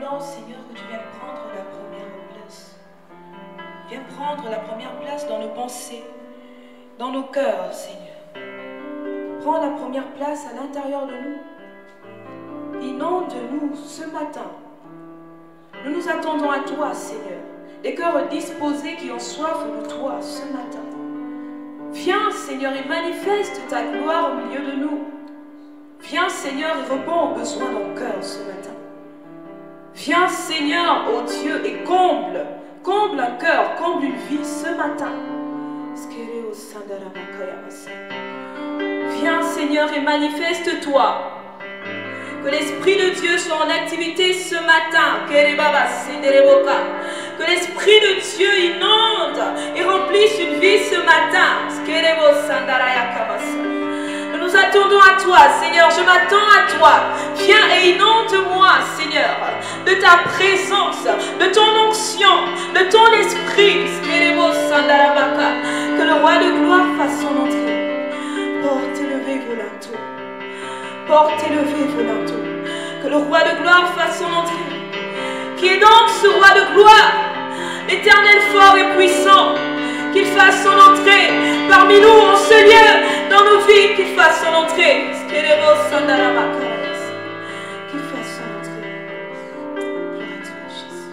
prions, Seigneur, que tu viennes prendre la première place. Viens prendre la première place dans nos pensées, dans nos cœurs, Seigneur. Prends la première place à l'intérieur de nous. Inonde-nous ce matin. Nous nous attendons à toi, Seigneur. Des cœurs disposés qui ont soif de toi ce matin. Viens, Seigneur, et manifeste ta gloire au milieu de nous. Viens, Seigneur, et réponds aux besoins de nos cœurs ce matin. Viens, Seigneur, ô Dieu, et comble un cœur, comble une vie ce matin. Viens, Seigneur, et manifeste-toi. Que l'Esprit de Dieu soit en activité ce matin. Que l'Esprit de Dieu inonde et remplisse une vie ce matin. Nous nous attendons à toi, Seigneur. Je m'attends à toi. Viens et inonde-moi, Seigneur, de ta présence, de ton onction, de ton esprit. Que le roi de gloire fasse son entrée. Porte élevé volanto. Porte élevé volanto. Que le roi de gloire fasse son entrée. Qui est donc ce roi de gloire, l'Éternel fort et puissant, qu'il fasse son entrée parmi nous en ce lieu, dans nos vies, qu'il fasse son entrée. Qu'il fasse son entrée. Gloire à toi, Jésus.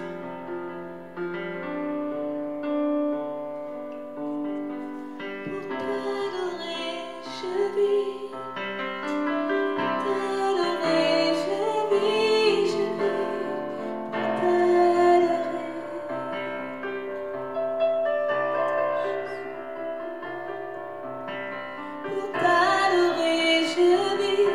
Pour t'adorer, je vis.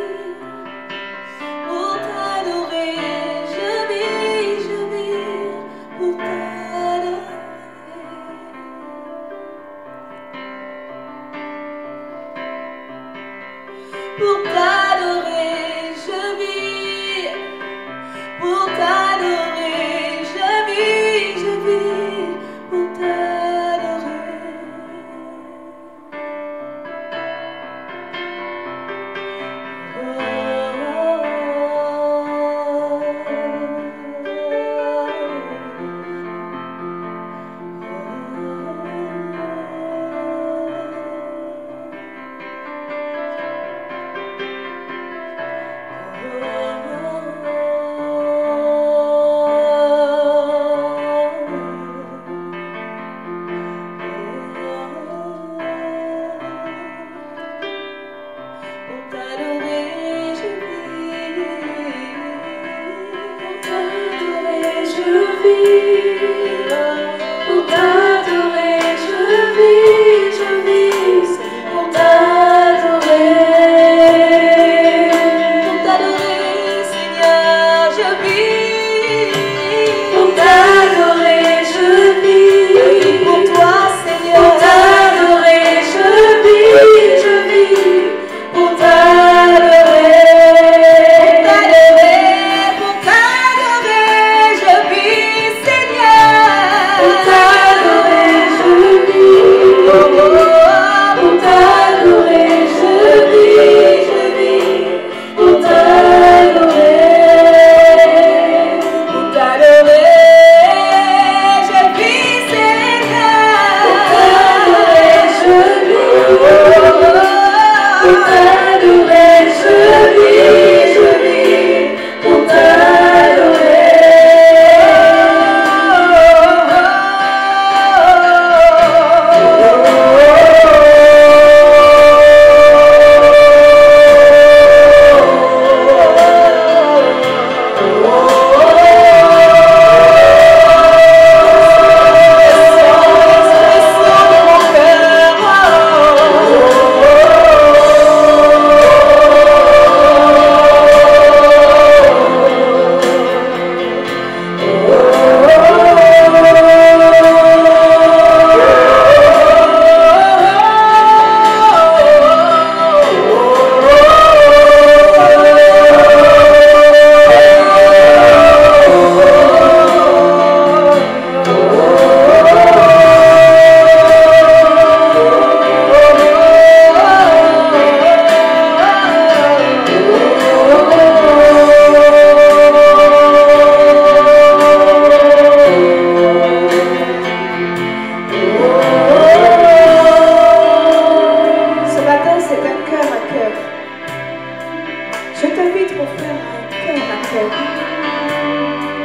seul.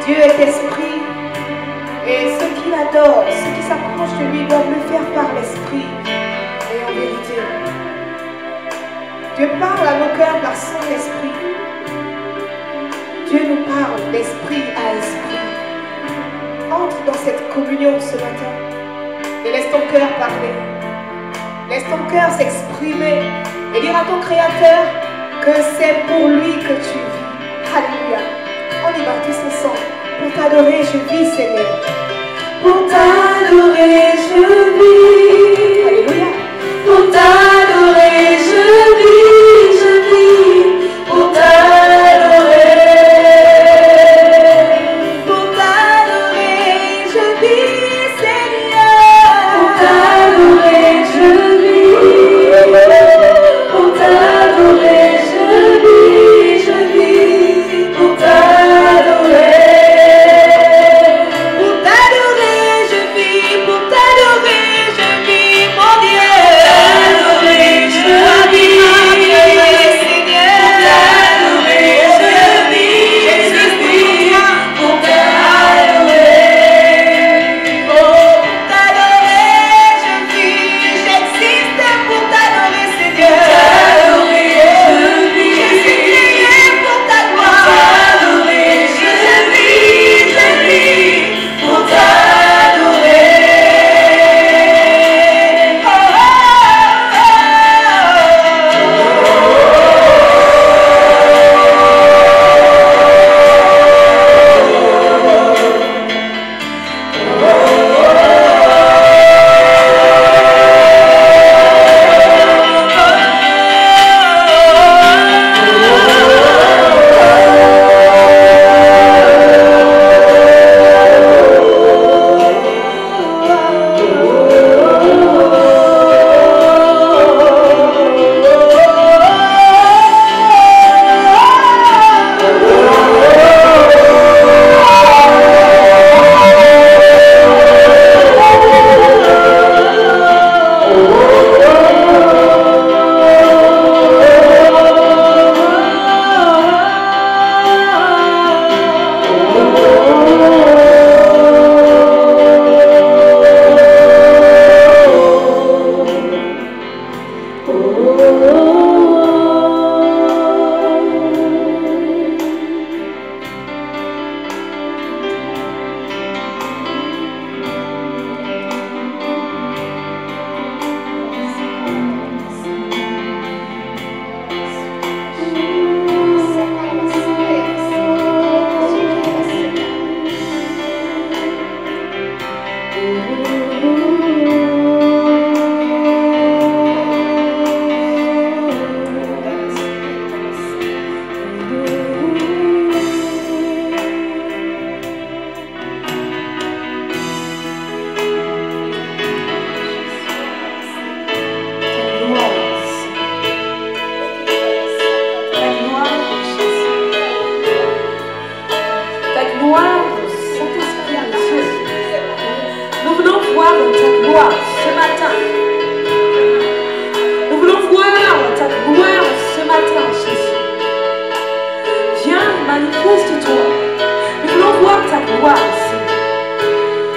Dieu est esprit et ceux qui l'adorent, ceux qui s'approchent de lui doivent le faire par l'esprit et en vérité. Dieu parle à nos cœurs par son esprit. Dieu nous parle d'esprit à esprit. Entre dans cette communion ce matin et laisse ton cœur parler. Laisse ton cœur s'exprimer et dire à ton Créateur que c'est pour lui que tu vis. Alléluia. On y va tous ensemble. Pour t'adorer, je vis, Seigneur. Pour t'adorer, je vis. Alléluia. Pour t'adorer, je vis, je vis. Pour t'adorer. Pour t'adorer, je vis, Seigneur. Pour t'adorer, je vis. Pour t'adorer, je vis, je vis. Pour t'adorer. Pour t'adorer, je vis. Pour t'adorer, je vis, mon Dieu. T'adorer, je vis. Seigneur. T'adorer, je vis, je vis. Pour t'adorer. Pour t'adorer, je vis. J'existe pour t'adorer, Seigneur. T'adorer, je vis. Je suis créé pour ta gloire. T'adorer, je vis, je vis. Pour t'adorer. Manifeste-toi. Nous voulons voir ta gloire, Seigneur.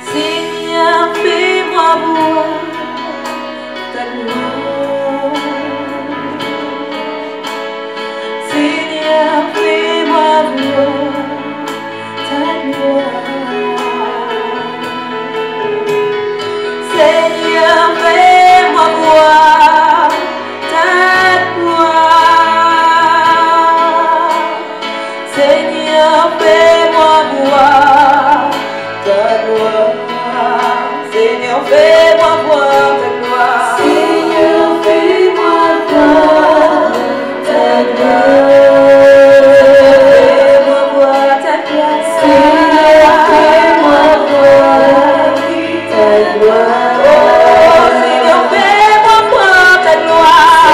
Seigneur, fais-moi voir ta gloire. Seigneur, fais-moi voir ta gloire. Seigneur, fais-moi voir ta gloire. Seigneur, fais-moi voir ta gloire. Seigneur, fais-moi voir ta gloire. Seigneur, fais-moi voir ta gloire. Fais-moi voir ta gloire. Seigneur, fais-moi voir ta gloire. Oh, Seigneur, fais-moi voir ta gloire.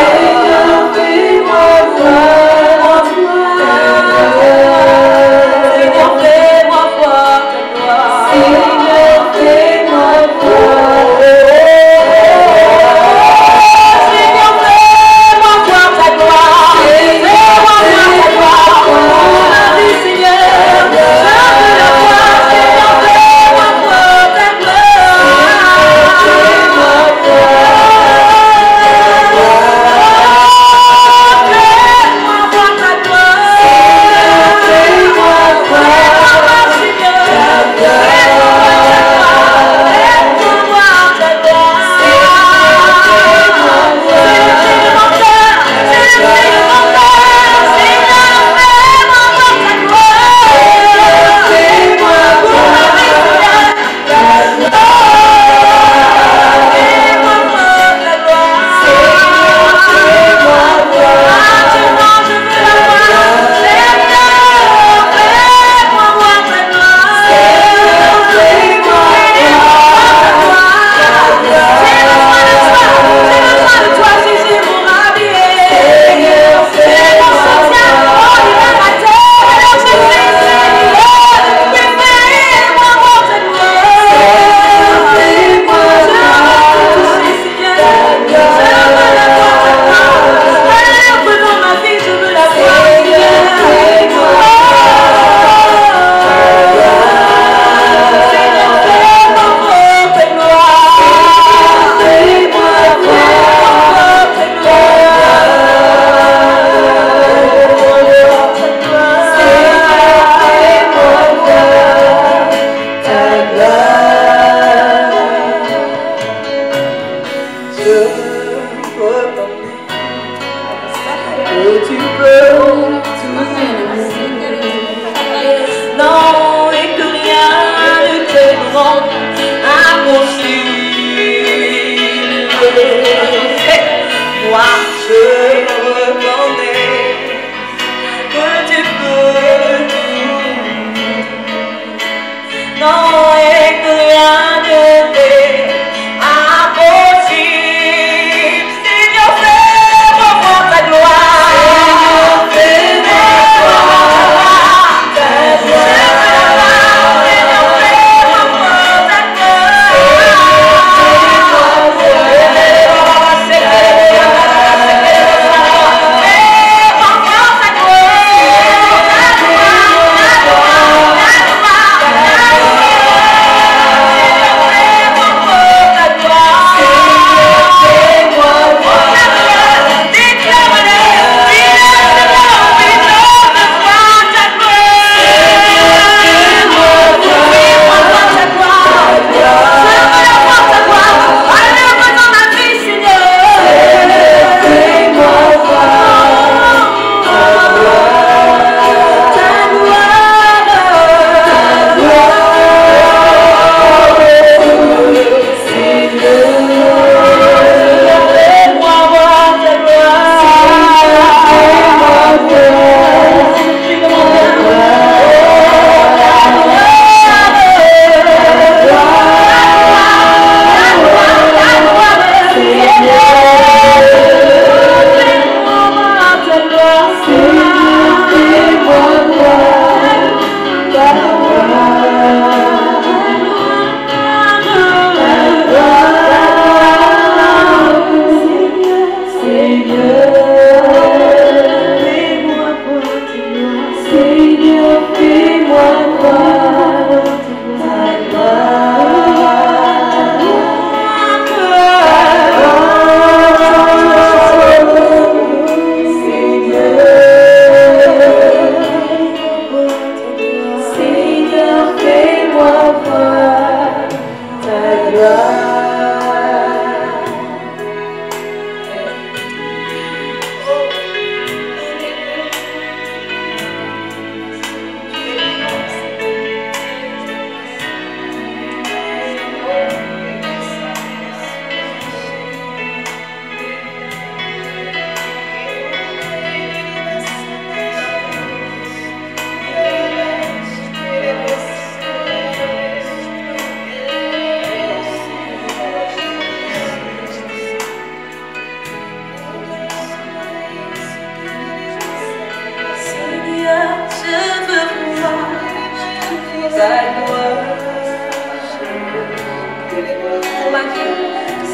pour ma vie.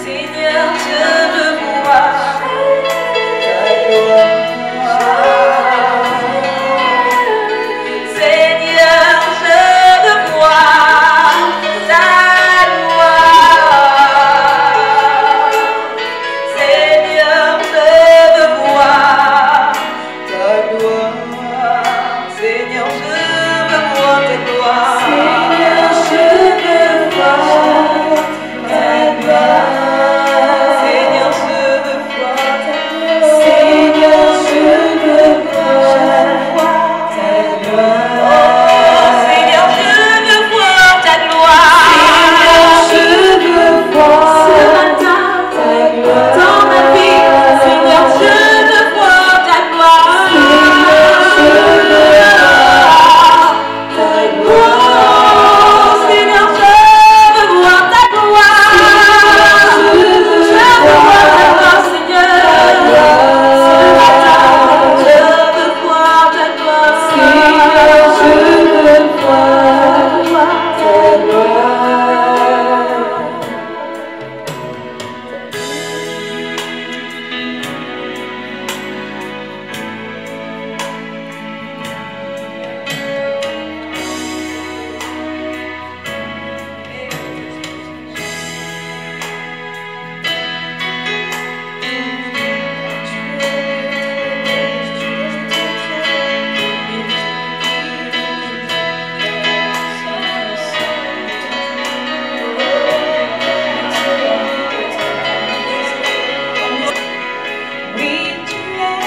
Seigneur, je veux voir ta gloire. Seigneur, je veux voir ta gloire. Seigneur, je veux voir ta gloire. Seigneur, je veux voir ta gloire. Seigneur, je veux voir ta gloire. Seigneur, je veux voir ta gloire. Seigneur, je veux voir ta gloire. Seigneur, je veux voir ta gloire. Seigneur, je veux voir ce matin ta gloire dans ma vie. Seigneur, je veux voir ta gloire. Seigneur, je veux voir ta gloire. Seigneur, je veux voir ta gloire. Je veux voir ta gloire, Seigneur. Ce matin, je veux voir ta gloire. Seigneur, je veux voir ta gloire. Oui, tu es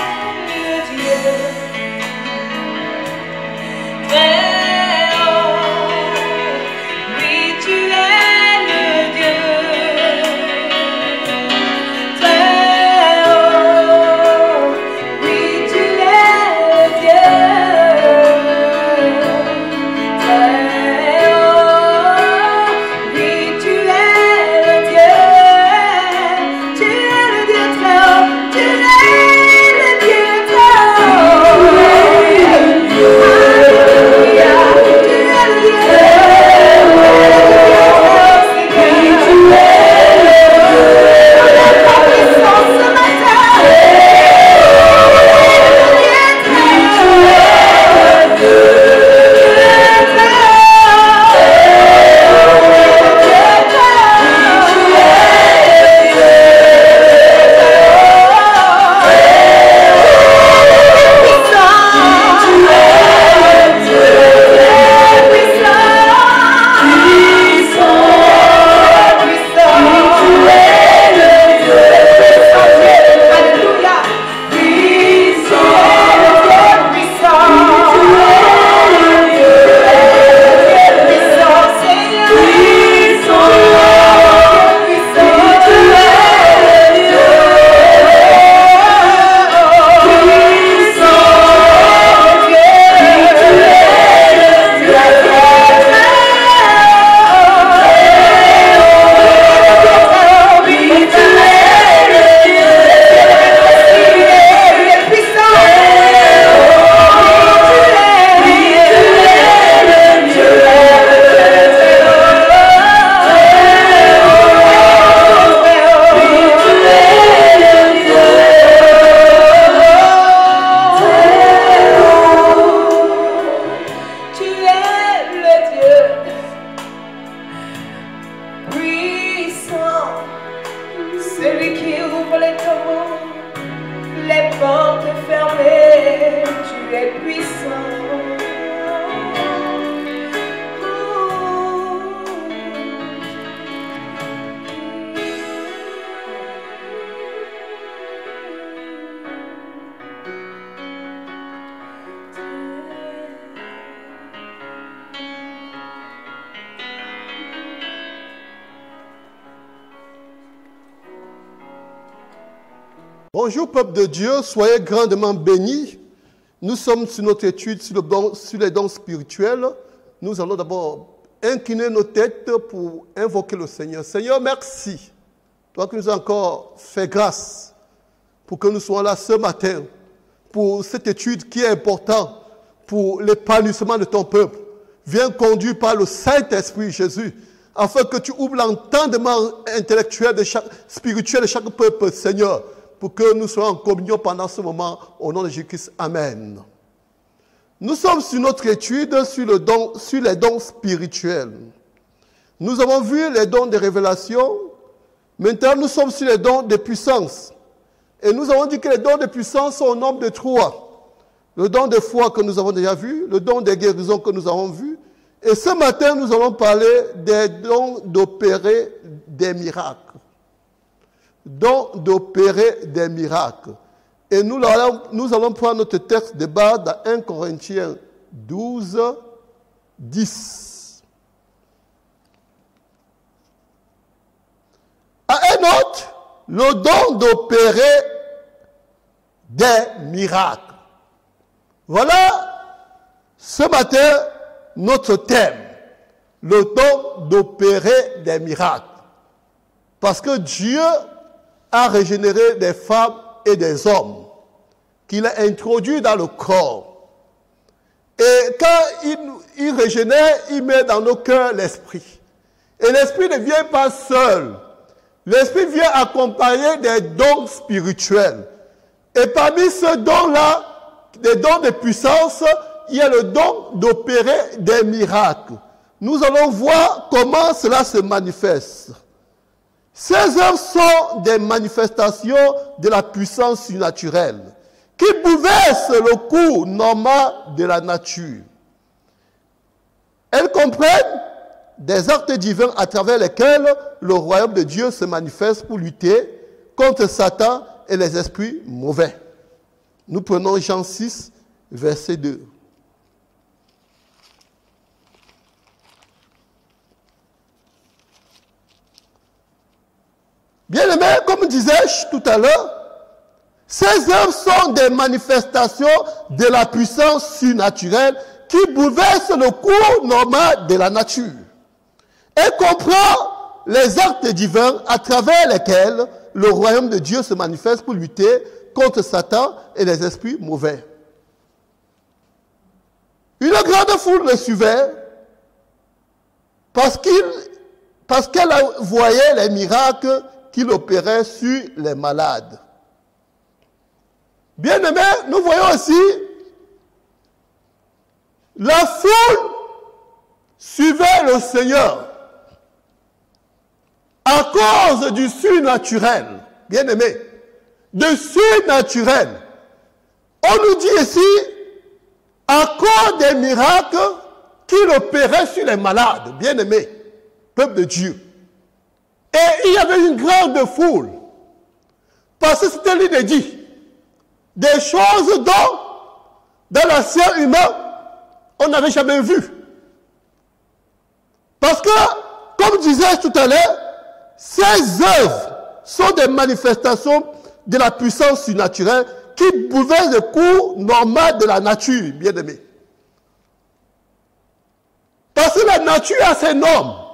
le Dieu très haut. Oui, tu es le Dieu très haut. Oui, tu es le Dieu très haut. Oui, tu es le Dieu. Tu es le Dieu très haut. Tu es le Dieu très haut. Alléluia. Tu es le Dieu très haut. Oui, tu es le Dieu. On a ta puissance ce matin. Tu es le Dieu très haut. Tu es le Dieu très puissant. Celui qui ouvre les tombeaux, les portes fermées, tu es puissant. Bonjour peuple de Dieu, soyez grandement bénis. Nous sommes sur notre étude sur les dons spirituels. Nous allons d'abord incliner nos têtes pour invoquer le Seigneur. Seigneur, merci. Toi qui nous as encore fait grâce pour que nous soyons là ce matin pour cette étude qui est importante pour l'épanouissement de ton peuple. Viens conduire par le Saint-Esprit Jésus afin que tu ouvres l'entendement intellectuel, spirituel de chaque peuple, Seigneur, pour que nous soyons en communion pendant ce moment, au nom de Jésus-Christ. Amen. Nous sommes sur notre étude sur les dons spirituels. Nous avons vu les dons de révélation. Maintenant, nous sommes sur les dons de puissance. Et nous avons dit que les dons de puissance sont au nombre de 3. Le don de foi que nous avons déjà vu, le don de guérison que nous avons vu. Et ce matin, nous allons parler des dons d'opérer des miracles. Dons d'opérer des miracles. Et nous allons prendre notre texte de base dans 1 Corinthiens 12, 10. À un autre, le don d'opérer des miracles. Voilà ce matin notre thème, le don d'opérer des miracles. Parce que Dieu a régénéré des femmes et des hommes qu'il a introduits dans le corps. Et quand il régénère, il met dans nos cœurs l'esprit. Et l'esprit ne vient pas seul. L'esprit vient accompagner des dons spirituels. Et parmi ce don-là, des dons de puissance, il y a le don d'opérer des miracles. Nous allons voir comment cela se manifeste. Ces œuvres sont des manifestations de la puissance surnaturelle qui bouleversent le cours normal de la nature. Elles comprennent des actes divins à travers lesquels le royaume de Dieu se manifeste pour lutter contre Satan et les esprits mauvais. Nous prenons Jean 6, verset 2. Bien-aimés, comme disais-je tout à l'heure, ces œuvres sont des manifestations de la puissance surnaturelle qui bouleversent le cours normal de la nature. Elle comprend les actes divins à travers lesquels le royaume de Dieu se manifeste pour lutter contre Satan et les esprits mauvais. Une grande foule le suivait parce qu'elle voyait les miracles qu'il opérait sur les malades. Bien-aimés, nous voyons aussi la foule suivait le Seigneur à cause du surnaturel. Bien-aimés, de surnaturel. On nous dit ici à cause des miracles qu'il opérait sur les malades. Bien-aimés, peuple de Dieu. Et il y avait une grande foule. Parce que c'était l'inédit. Des choses dont, dans l'ancien humain, on n'avait jamais vu. Parce que, comme disais-je tout à l'heure, ces œuvres sont des manifestations de la puissance surnaturelle qui bouleversent le cours normal de la nature, bien-aimés. Parce que la nature a ses normes.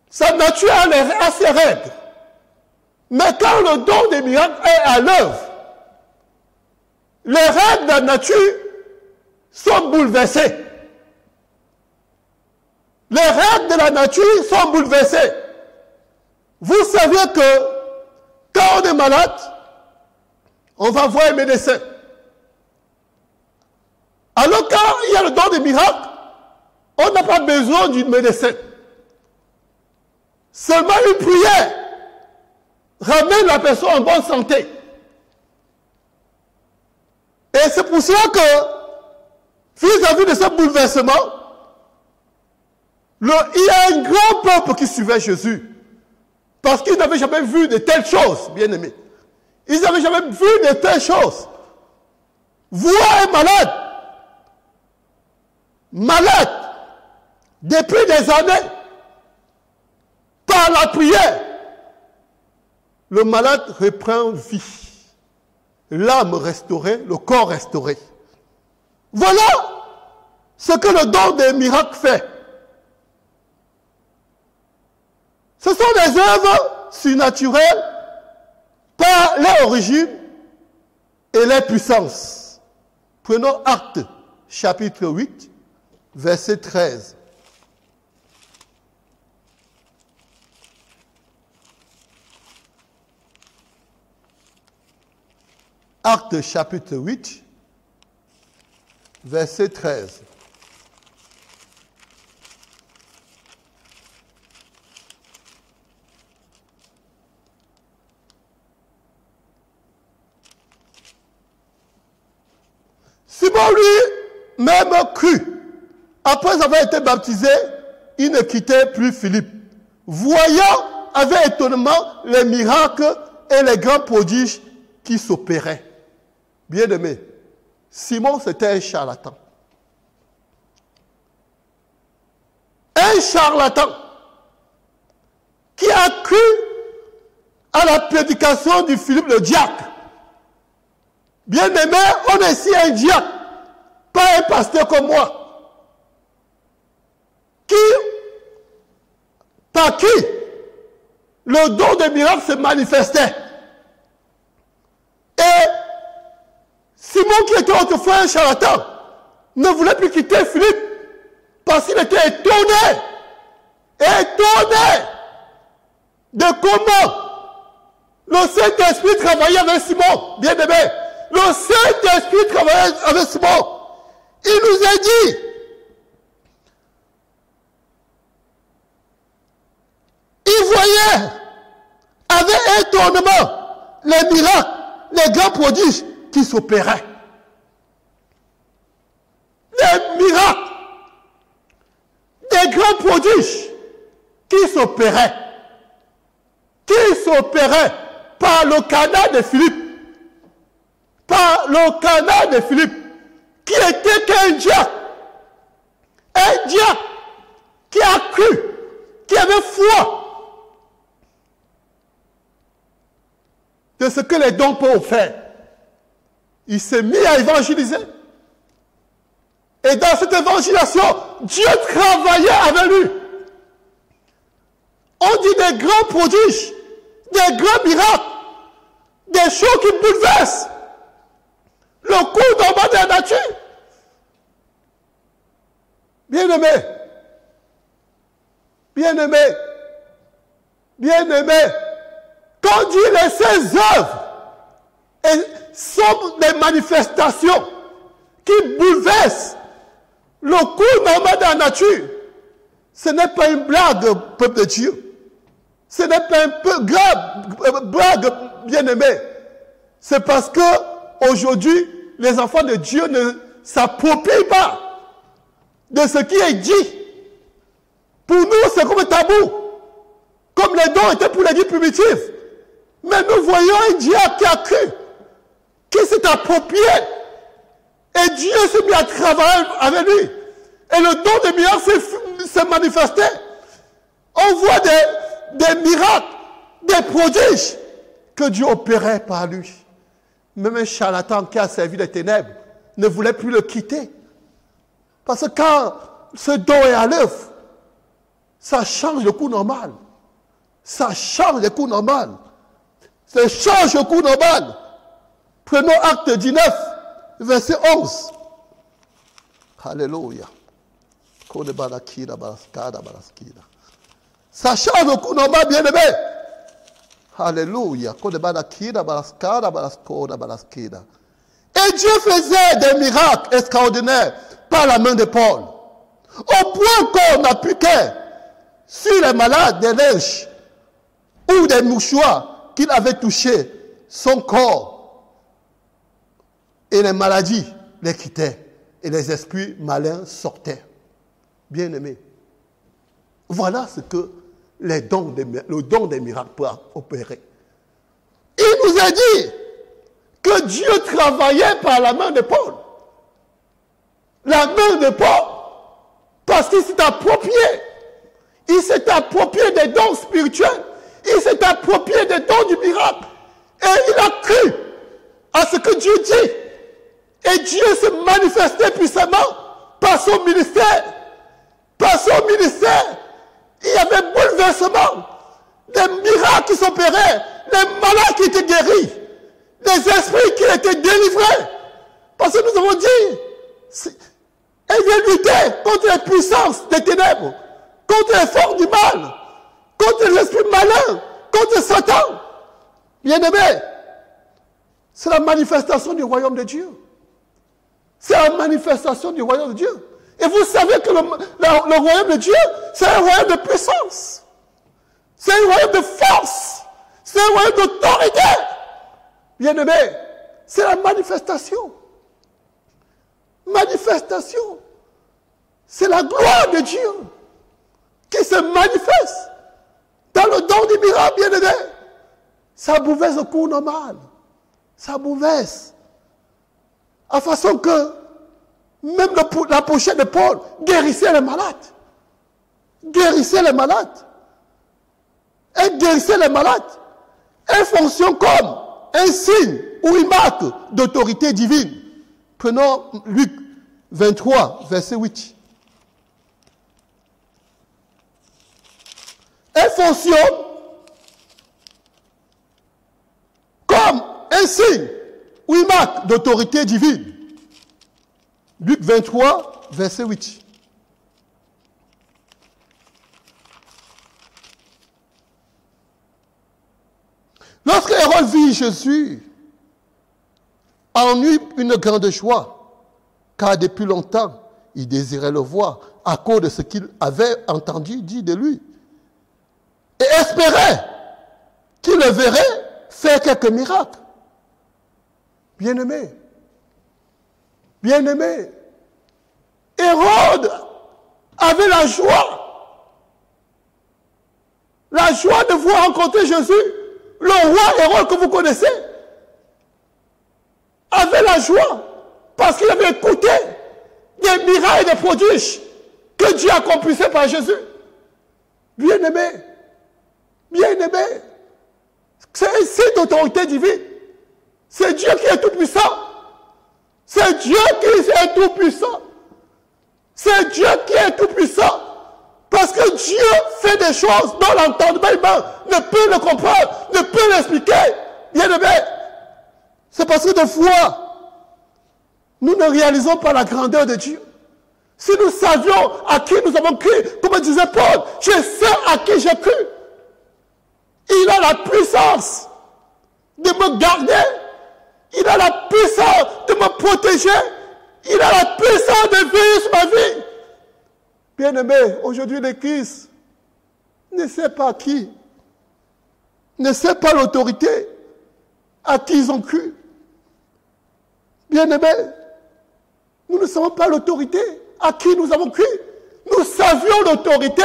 Sa nature a ses règles. Mais quand le don des miracles est à l'œuvre, les règles de la nature sont bouleversées. Les règles de la nature sont bouleversées. Vous savez que quand on est malade, on va voir un médecin. Alors quand il y a le don des miracles, on n'a pas besoin d'un médecin. Seulement une prière ramène la personne en bonne santé. Et c'est pour cela que, vis-à-vis de ce bouleversement, il y a un grand peuple qui suivait Jésus. Parce qu'ils n'avaient jamais vu de telles choses, bien-aimés. Ils n'avaient jamais vu de telles choses. Voir un malade, depuis des années, par la prière, le malade reprend vie. L'âme restaurée, le corps restauré. Voilà ce que le don des miracles fait. Ce sont des œuvres surnaturelles par leur origine et leur puissance. Prenons Actes, chapitre 8, verset 13. Actes chapitre 8, verset 13. Simon, lui, même cru. Après avoir été baptisé, il ne quittait plus Philippe. Voyant avec étonnement les miracles et les grands prodiges qui s'opéraient. Bien-aimé, Simon, c'était un charlatan. Un charlatan qui a cru à la prédication du Philippe le diacre. Bien-aimé, on est ici un diacre, pas un pasteur comme moi, par qui le don des miracles se manifestait. Et Simon, qui était autrefois un charlatan, ne voulait plus quitter Philippe parce qu'il était étonné de comment le Saint-Esprit travaillait avec Simon, bien-aimé. Le Saint-Esprit travaillait avec Simon. Il nous a dit, il voyait avec étonnement les miracles, les grands prodiges qui s'opéraient. Les miracles, des grands prodiges qui s'opéraient par le canal de Philippe. Par le canal de Philippe, qui était qu'un diacre. Un diacre qui a cru, qui avait foi de ce que les dons peuvent faire. Il s'est mis à évangéliser. Et dans cette évangélisation, Dieu travaillait avec lui. On dit des grands prodiges, des grands miracles, des choses qui bouleversent le cours normal de la nature. Bien-aimé, bien-aimé, bien-aimé, quand Dieu laisse ses œuvres et sont des manifestations qui bouleversent le cours normal de la nature, ce n'est pas une blague, peuple de Dieu. Ce n'est pas un peu grave, blague, bien-aimé. C'est parce que aujourd'hui, les enfants de Dieu ne s'approprient pas de ce qui est dit. Pour nous, c'est comme un tabou. Comme les dons étaient pour les dits primitifs. Mais nous voyons un diacre qui a cru, qui s'est approprié. Et Dieu s'est mis à travailler avec lui. Et le don des miracles s'est manifesté. On voit des miracles, des prodiges que Dieu opérait par lui. Même un charlatan qui a servi les ténèbres ne voulait plus le quitter. Parce que quand ce don est à l'œuvre, ça change le cours normal. Ça change le cours normal. Ça change le cours normal. Prenons Acte 19, verset 11. Alléluia. Ça change le cours normal, bien-aimé. Alléluia. Et Dieu faisait des miracles extraordinaires par la main de Paul. Au point qu'on n'appliquait sur les malades des linges ou des mouchoirs qu'il avait touchés son corps. Et les maladies les quittaient. Et les esprits malins sortaient. Bien-aimés. Voilà ce que le don des miracles peut opérer. Il nous a dit que Dieu travaillait par la main de Paul. La main de Paul. Parce qu'il s'est approprié. Il s'est approprié des dons spirituels. Il s'est approprié des dons du miracle. Et il a cru à ce que Dieu dit. Et Dieu s'est manifesté puissamment par son ministère. Par son ministère. Il y avait bouleversement, des miracles qui s'opéraient, les malades qui étaient guéris, des esprits qui étaient délivrés. Parce que nous avons dit, elle vient lutter contre les puissances des ténèbres, contre les forces du mal, contre les esprits malins, contre Satan. Bien-aimés, C'est la manifestation du royaume de Dieu. C'est la manifestation du royaume de Dieu. Et vous savez que le royaume de Dieu, c'est un royaume de puissance. C'est un royaume de force. C'est un royaume d'autorité. Bien-aimé, c'est la manifestation. Manifestation. C'est la gloire de Dieu qui se manifeste dans le don du miracle, bien-aimé. Ça bouleverse le cours normal. Ça bouleverse. À façon que même la pochette de Paul guérissait les malades. Guérissait les malades. Elle guérissait les malades. Elle fonctionne comme un signe ou une marque d'autorité divine. Prenons Luc 23, verset 8. Elle fonctionne comme un signe ou une marque d'autorité divine. Luc 23, verset 8. Lorsque Hérode vit Jésus, en eut une grande joie, car depuis longtemps, il désirait le voir à cause de ce qu'il avait entendu dire de lui. Et espérait qu'il le verrait faire quelques miracles. Bien-aimé, bien-aimé, Hérode avait la joie de voir rencontrer Jésus. Le roi Hérode que vous connaissez avait la joie parce qu'il avait écouté des miracles et des prodiges que Dieu accomplissait par Jésus. Bien-aimé, bien-aimé, c'est un signe d'autorité divine. C'est Dieu qui est tout-puissant. C'est Dieu qui est tout-puissant. C'est Dieu qui est tout-puissant. Parce que Dieu fait des choses dont l'entendement humain ne peut le comprendre, ne peut l'expliquer. Bien-aimé, c'est parce que des fois, nous ne réalisons pas la grandeur de Dieu. Si nous savions à qui nous avons cru, comme disait Paul, je sais à qui j'ai cru. Il a la puissance de me garder. Il a la puissance de me protéger. Il a la puissance de veiller sur ma vie. Bien-aimé, aujourd'hui l'Église ne sait pas qui, ne sait pas l'autorité à qui ils ont cru. Bien-aimé, nous ne savons pas l'autorité à qui nous avons cru. Nous savions l'autorité.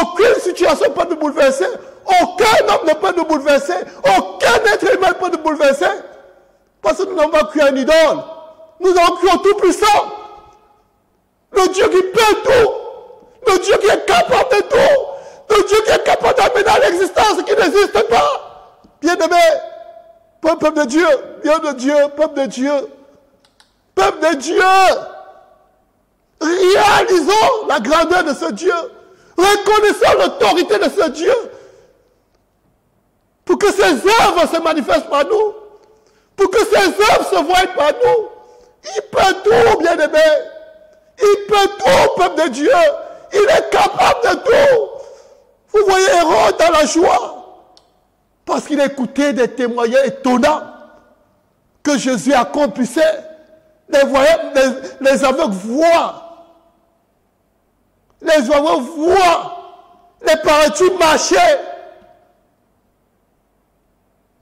Aucune situation ne peut nous bouleverser. Aucun homme ne peut nous bouleverser. Aucun être humain ne peut nous bouleverser. Parce que nous n'avons pas cru à une idole. Nous avons cru au Tout-Puissant. Le Dieu qui peut tout. Le Dieu qui est capable de tout. Le Dieu qui est capable d'amener à l'existence qui n'existe pas. Bien-aimé, peuple de Dieu, peuple de Dieu, peuple de Dieu, peuple de Dieu. Réalisons la grandeur de ce Dieu. Reconnaissons l'autorité de ce Dieu. Pour que ses œuvres se manifestent par nous. Pour que ses œuvres se voient par nous. Il peut tout, bien-aimé. Il peut tout, peuple de Dieu. Il est capable de tout. Vous voyez Hérode dans la joie. Parce qu'il écoutait des témoignages étonnants que Jésus accomplissait. Les aveugles voient. Les aveugles voient. Les paralytiques marchaient.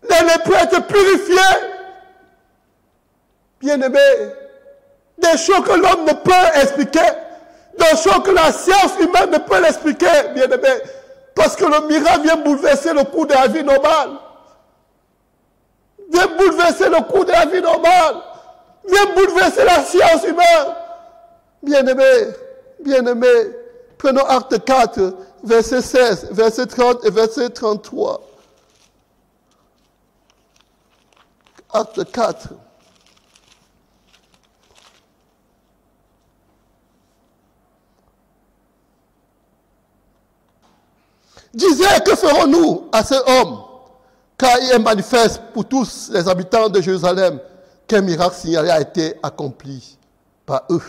Les lépreux étaient purifiés. Bien-aimé, des choses que l'homme ne peut expliquer, des choses que la science humaine ne peut l'expliquer, bien-aimé, parce que le miracle vient bouleverser le cours de la vie normale. Vient bouleverser le cours de la vie normale. Vient bouleverser la science humaine. Bien-aimé, bien-aimé, prenons Acte 4, verset 16, verset 30 et verset 33. Acte 4. Disait, que ferons-nous à cet homme? Car il est manifeste pour tous les habitants de Jérusalem qu'un miracle signalé a été accompli par eux.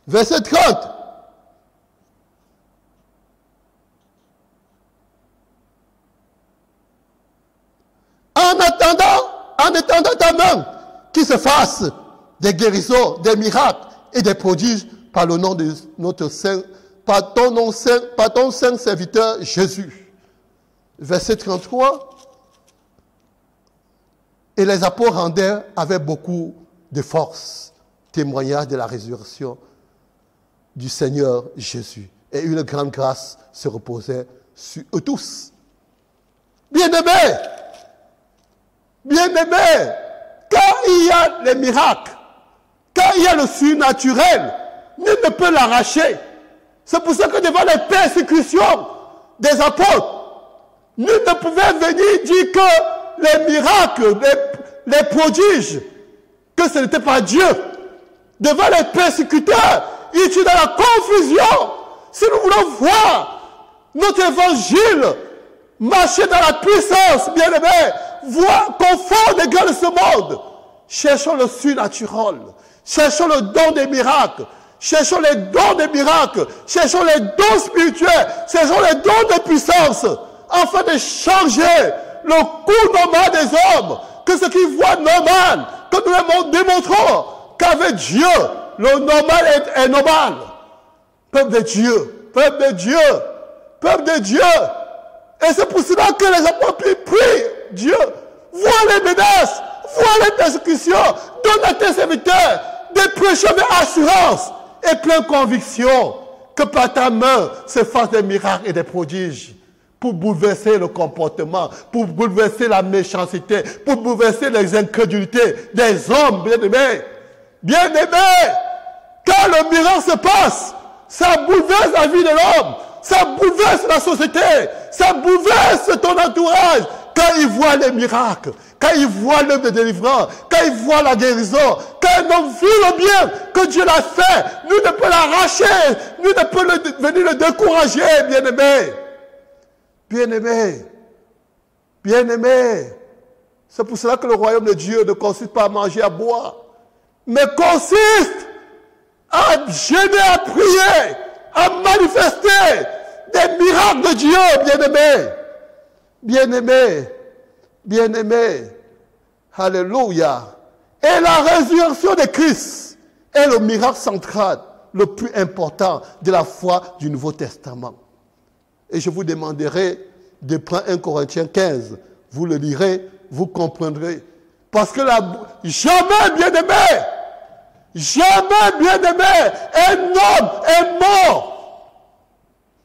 Verset 30. En attendant, en étendant ta main, qu'il se fasse des guérisons, des miracles et des prodiges par le nom de notre Saint, par ton saint serviteur Jésus. Verset 33. Et les apôtres rendaient avec beaucoup de force témoignage de la résurrection du Seigneur Jésus. Et une grande grâce se reposait sur eux tous. Bien-aimés, bien-aimés, quand il y a les miracles, quand il y a le surnaturel, nul ne peut l'arracher. C'est pour ça que devant les persécutions des apôtres, nul ne pouvait venir dire que les miracles, les prodiges, que ce n'était pas Dieu. Devant les persécuteurs, ils étaient dans la confusion. Si nous voulons voir notre évangile marcher dans la puissance, bien-aimés, voir confort des gars de ce monde, cherchons le surnaturel, cherchons le don des miracles, cherchons les dons des miracles, cherchons les dons spirituels, cherchons les dons de puissance, afin de changer le cours normal des hommes, que ce qu'ils voient normal, que nous démontrons qu'avec Dieu, le normal est normal. Peuple de Dieu, peuple de Dieu, peuple de Dieu. Et c'est pour cela que les apôtres prient Dieu. Vois les menaces, vois les persécutions, donne à tes serviteurs des prêcher avec assurance et pleine conviction que par ta main se fassent des miracles et des prodiges pour bouleverser le comportement, pour bouleverser la méchanceté, pour bouleverser les incrédulités des hommes bien-aimés. Bien-aimés, quand le miracle se passe, ça bouleverse la vie de l'homme, ça bouleverse la société, ça bouleverse ton entourage. Quand ils voient les miracles, quand ils voient l'œuvre de délivrance, quand ils voient la guérison, quand un homme vit le bien que Dieu l'a fait, nous ne pouvons l'arracher, nous ne pouvons venir le décourager, bien-aimés. Bien-aimés, bien-aimés. C'est pour cela que le royaume de Dieu ne consiste pas à manger, à boire, mais consiste à gêner, à prier, à manifester des miracles de Dieu, bien-aimés. Bien-aimés, bien-aimés, alléluia. Et la résurrection de Christ est le miracle central, le plus important de la foi du Nouveau Testament. Et je vous demanderai de prendre 1 Corinthiens 15. Vous le lirez, vous comprendrez. Parce que jamais, bien-aimé, jamais, bien-aimé, un homme est mort,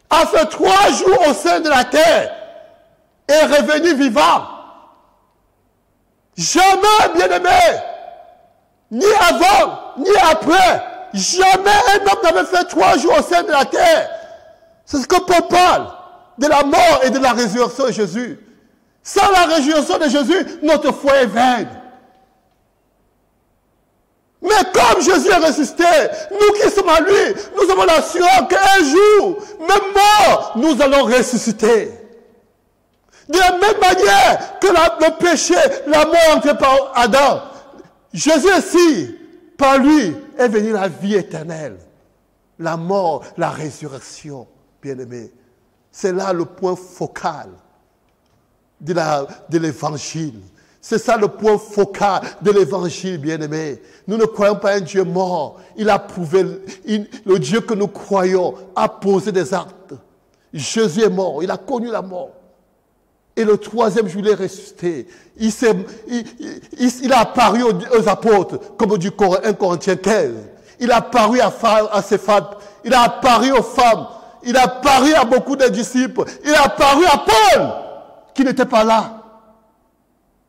a fait 3 jours au sein de la terre, et revenu vivant. Jamais, bien-aimé, ni avant, ni après, jamais un homme n'avait fait 3 jours au sein de la terre. C'est ce que Paul parle, de la mort et de la résurrection de Jésus. Sans la résurrection de Jésus, notre foi est vaine. Mais comme Jésus est ressuscité, nous qui sommes à lui, nous avons l'assurance qu'un jour, même mort, nous allons ressusciter. De la même manière que le péché, la mort entrée par Adam, Jésus aussi, par lui, est venu la vie éternelle. La mort, la résurrection, bien-aimés. C'est là le point focal de l'évangile. C'est ça le point focal de l'évangile, bien-aimés. Nous ne croyons pas à un Dieu mort. Il a prouvé, le Dieu que nous croyons a posé des actes. Jésus est mort, il a connu la mort. Et le 3e jour, il est ressuscité. Il a apparu aux apôtres, comme dit 1 Corinthiens 15. Il a apparu à ses femmes. Il a apparu aux femmes. Il a apparu à beaucoup de disciples. Il a apparu à Paul, qui n'était pas là.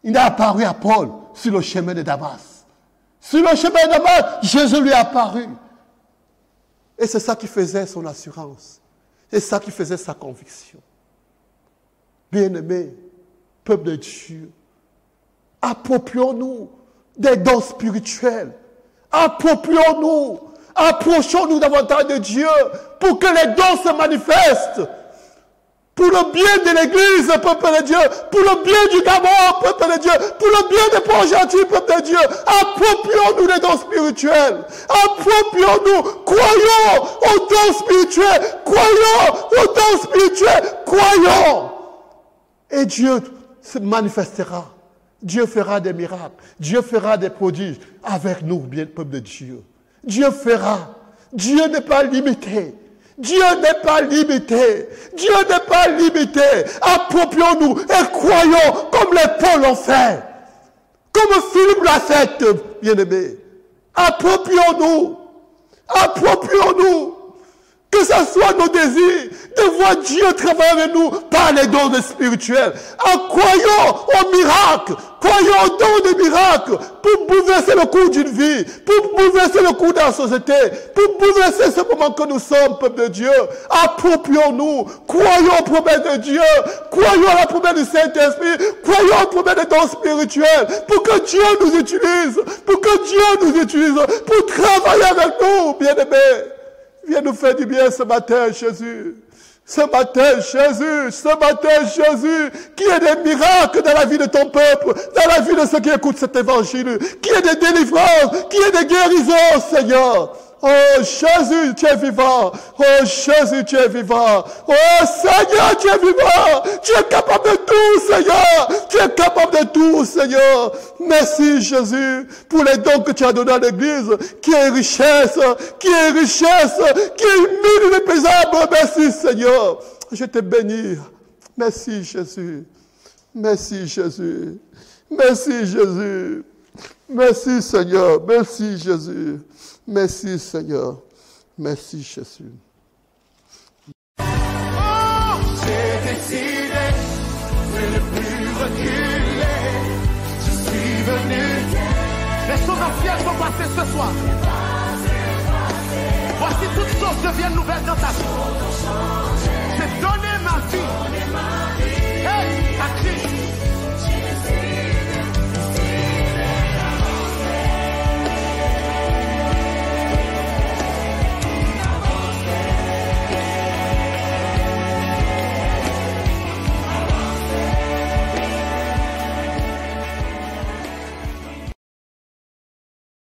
Il a apparu à Paul sur le chemin de Damas. Sur le chemin de Damas, Jésus lui a apparu. Et c'est ça qui faisait son assurance. C'est ça qui faisait sa conviction. Bien-aimés, peuple de Dieu, approprions-nous des dons spirituels. Approprions-nous, approchons-nous davantage de Dieu pour que les dons se manifestent. Pour le bien de l'Église, peuple de Dieu, pour le bien du Gabon, peuple de Dieu, pour le bien des Port-Gentil, peuple de Dieu, approprions-nous des dons spirituels. Approprions-nous, croyons aux dons spirituels, croyons aux dons spirituels, croyons. Et Dieu se manifestera Dieu fera des miracles. Dieu fera des prodiges avec nous, bien peuple de Dieu. Dieu fera. Dieu n'est pas limité. Dieu n'est pas limité. Dieu n'est pas limité. Approprions-nous et croyons comme les Paul l'ont fait. Comme Philippe l'a fait, bien-aimé. Approprions-nous. Approprions-nous. Que ce soit nos désirs de voir Dieu travailler avec nous par les dons spirituels. Croyons au miracle. Croyons au don des miracles pour bouleverser le cours d'une vie, pour bouleverser le cours de la société, pour bouleverser ce moment que nous sommes, peuple de Dieu. Approprions-nous. Croyons aux promesses de Dieu. Croyons à la promesse du Saint-Esprit. Croyons aux promesses des dons spirituels pour que Dieu nous utilise. Pour que Dieu nous utilise pour travailler avec nous, bien-aimés. Viens nous faire du bien ce matin, Jésus. Ce matin, Jésus. Ce matin, Jésus. Qu'il y ait des miracles dans la vie de ton peuple, dans la vie de ceux qui écoutent cet évangile. Qu'il y ait des délivrances, qu'il y ait des guérisons, Seigneur. Oh Jésus, tu es vivant. Oh Jésus, tu es vivant. Oh Seigneur, tu es vivant. Tu es capable de tout, Seigneur. Tu es capable de tout, Seigneur. Merci Jésus pour les dons que tu as donnés à l'Église, qui est richesse, qui est richesse, qui est inépuisable. Merci Seigneur. Je te bénis. Merci Jésus. Merci Jésus. Merci Jésus. Merci Seigneur. Merci Jésus. Merci Seigneur. Merci Jésus. Oh, j'ai décidé de ne plus reculer. Je suis venu. Les choses anciennes vont passer ce soir. Voici toutes choses deviennent nouvelles dans ta vie.